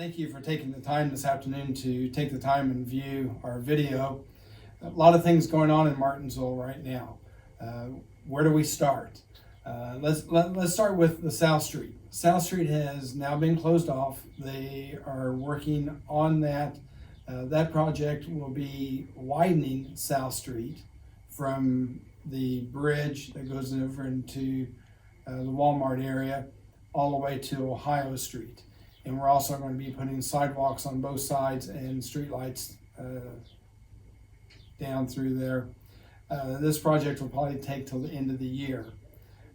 Thank you for taking the time this afternoon to take the time and view our video. A lot of things going on in Martinsville right now. Where do we start? Let's start with the South Street. South Street has now been closed off. They are working on that. That project will be widening South Street from the bridge that goes over into the Walmart area all the way to Ohio Street. And we're also going to be putting sidewalks on both sides and streetlights down through there. This project will probably take till the end of the year.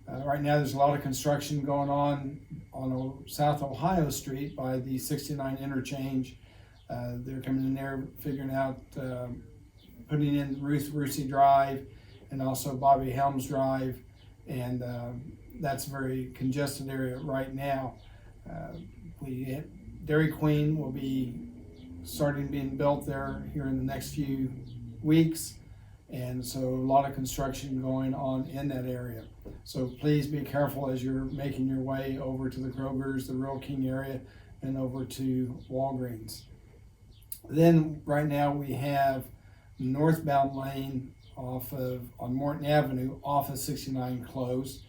Right now there's a lot of construction going on South Ohio Street by the 69 interchange. They're coming in there figuring out putting in Ruth Rusey Drive and also Bobby Helms Drive, and that's a very congested area right now. Dairy Queen will be starting being built there here in the next few weeks, and so a lot of construction going on in that area. So please be careful as you're making your way over to the Kroger's, the Rural King area, and over to Walgreens. Then right now we have northbound lane on Morton Avenue off of 69 closed.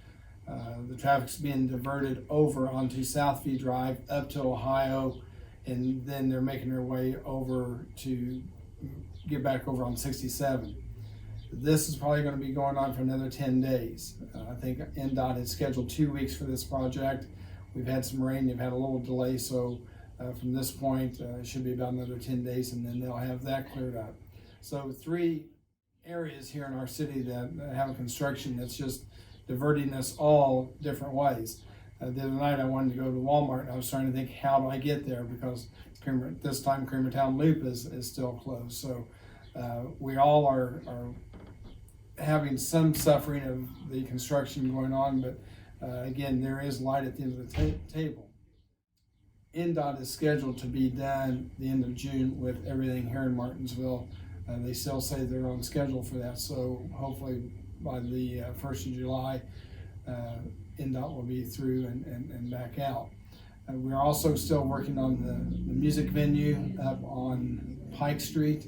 The traffic's being diverted over onto Southview Drive up to Ohio, and then they're making their way over to get back over on 67. This is probably going to be going on for another 10 days. I think NDOT has scheduled 2 weeks for this project. We've had some rain, they've had a little delay, so from this point it should be about another 10 days, and then they'll have that cleared up. So 3 areas here in our city that have construction that's just diverting us all different ways. The other night I wanted to go to Walmart, and I was trying to think, how do I get there? Because this time Creamertown Loop is still closed. So we all are having some suffering of the construction going on, but again, there is light at the end of the table. NDOT is scheduled to be done the end of June with everything here in Martinsville. They still say they're on schedule for that, so hopefully by the 1st of July, NDOT will be through and back out. We're also still working on the music venue up on Pike Street.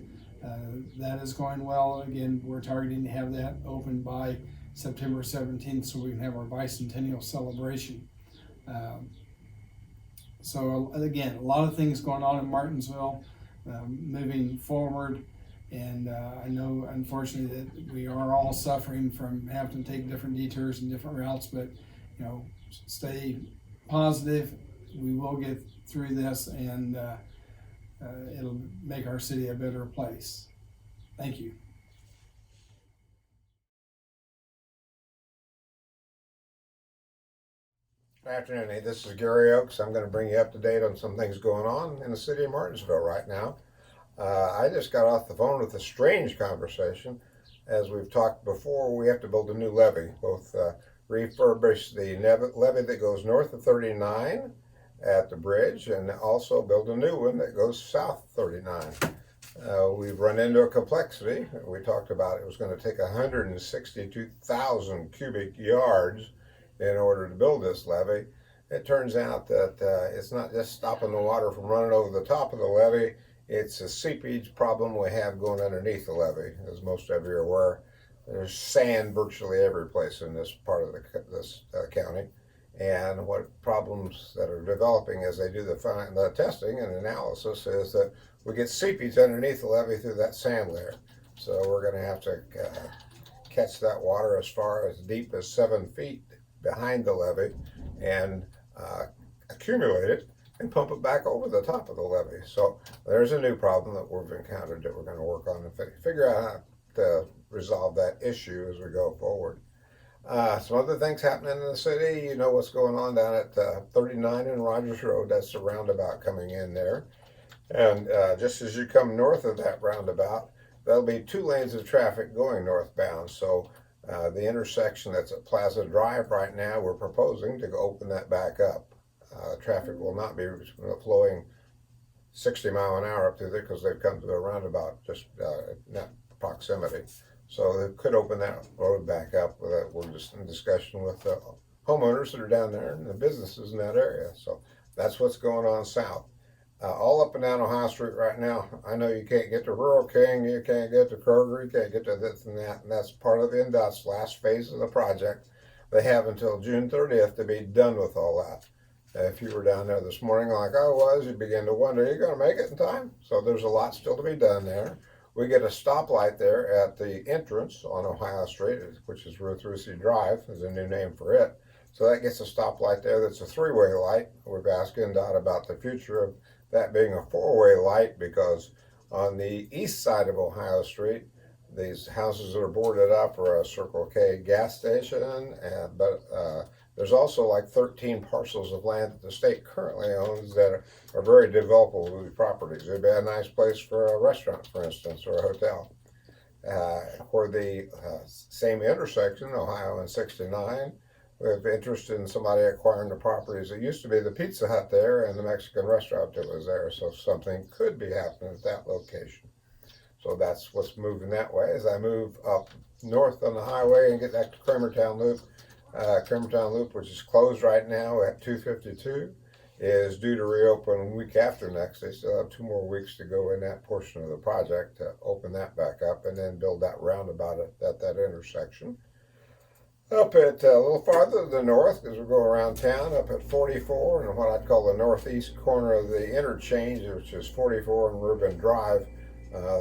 That is going well. Again, we're targeting to have that open by September 17th so we can have our bicentennial celebration. So again, a lot of things going on in Martinsville, moving forward. And I know, unfortunately, that we are all suffering from having to take different detours and different routes, but stay positive. We will get through this, and it'll make our city a better place. Thank you. Good afternoon. This is Gary Oakes. I'm going to bring you up to date on some things going on in the city of Martinsville right now. I just got off the phone with a strange conversation. As we've talked before, we have to build a new levee, both refurbish the levee that goes north of 39 at the bridge and also build a new one that goes south of 39. We've run into a complexity. We talked about it was going to take 162,000 cubic yards in order to build this levee. It turns out that it's not just stopping the water from running over the top of the levee. It's a seepage problem we have going underneath the levee. As most of you are aware, there's sand virtually every place in this part of this county. And what problems that are developing as they do the testing and analysis is that we get seepage underneath the levee through that sand layer. So we're going to have to catch that water as far as deep as 7 feet behind the levee and accumulate it and pump it back over the top of the levee. So there's a new problem that we've encountered that we're going to work on and figure out how to resolve that issue as we go forward. Some other things happening in the city. You know what's going on down at 39 and Rogers Road. That's the roundabout coming in there. And just as you come north of that roundabout, there'll be 2 lanes of traffic going northbound. So the intersection that's at Plaza Drive right now, we're proposing to open that back up. Traffic will not be flowing 60 mile an hour up through there because they've come to a roundabout just in that proximity. So they could open that road back up. We're just in discussion with the homeowners that are down there and the businesses in that area. So that's what's going on south. all up and down Ohio Street right now. I know you can't get to Rural King, you can't get to Kroger, you can't get to this and that, and that's part of NDOT's last phase of the project. They have until June 30th to be done with all that. If you were down there this morning like I was, you begin to wonder, are you going to make it in time? So there's a lot still to be done there. We get a stoplight there at the entrance on Ohio Street, which is Ruth Rusey Drive, is a new name for it. So that gets a stoplight there that's a three-way light. We've asked NDOT about the future of that being a four-way light, because on the east side of Ohio Street, these houses that are boarded up are a Circle K gas station, but there's also like 13 parcels of land that the state currently owns that are very developable properties. It'd be a nice place for a restaurant, for instance, or a hotel. For the same intersection, Ohio and 69, we have interest in somebody acquiring the properties. It used to be the Pizza Hut there and the Mexican restaurant that was there, so something could be happening at that location. So that's what's moving that way. As I move up north on the highway and get back to Cramertown Loop, which is closed right now at 252, is due to reopen week after next. They still have 2 more weeks to go in that portion of the project to open that back up and then build that roundabout at that intersection. Up at a little farther to the north, as we go around town, up at 44 and what I'd call the northeast corner of the interchange, which is 44 and Reuben Drive,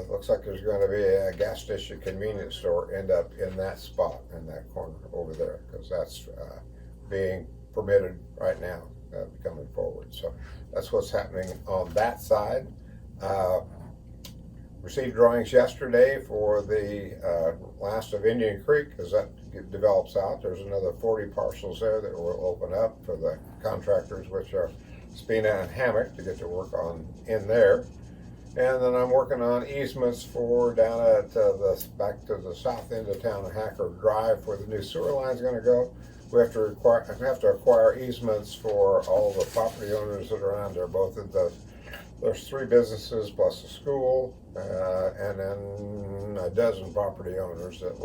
looks like there's going to be a gas station convenience store end up in that spot, in that corner over there, because that's being permitted right now, coming forward. So that's what's happening on that side. Received drawings yesterday for the last of Indian Creek. As that develops out, there's another 40 parcels there that will open up for the contractors, which are Spina and Hammock, to get to work on in there. And then I'm working on easements for down at back to the south end of town, Hacker Drive, where the new sewer line is going to go. We have to acquire easements for all the property owners that are around there, both at there's 3 businesses plus a school, and then a dozen property owners that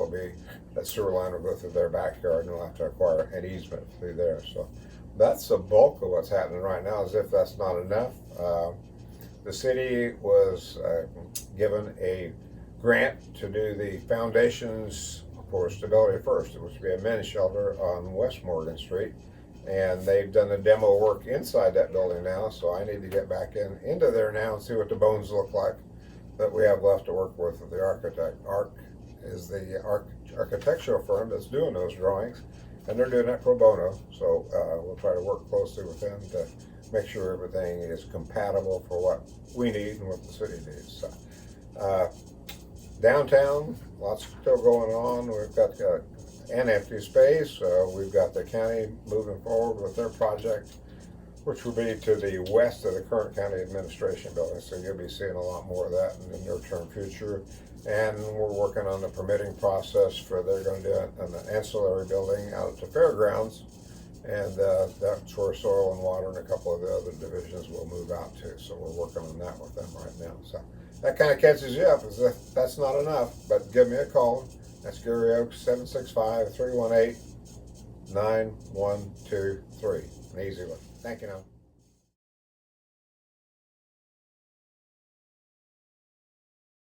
sewer line will go through their backyard, and we'll have to acquire an easement through there. So that's the bulk of what's happening right now. As if that's not enough, the city was given a grant to do the foundations for Stability First, which would be a men's shelter on West Morgan Street. And they've done the demo work inside that building now, so I need to get back into there now and see what the bones look like that we have left to work with. The architect, ARC, is the architectural firm that's doing those drawings, and they're doing that pro bono, so we'll try to work closely with them to make sure everything is compatible for what we need and what the city needs. So, downtown, lots still going on. We've got an empty space. We've got the county moving forward with their project, which will be to the west of the current county administration building. So you'll be seeing a lot more of that in the near-term future. And we're working on the permitting process for they're going to do an ancillary building out at the fairgrounds. And that's where soil and water and a couple of the other divisions will move out to. So we're working on that with them right now. So that kind of catches you up as if that's not enough, but give me a call. That's Gary Oaks, 765-318-9123. An easy one. Thank you now.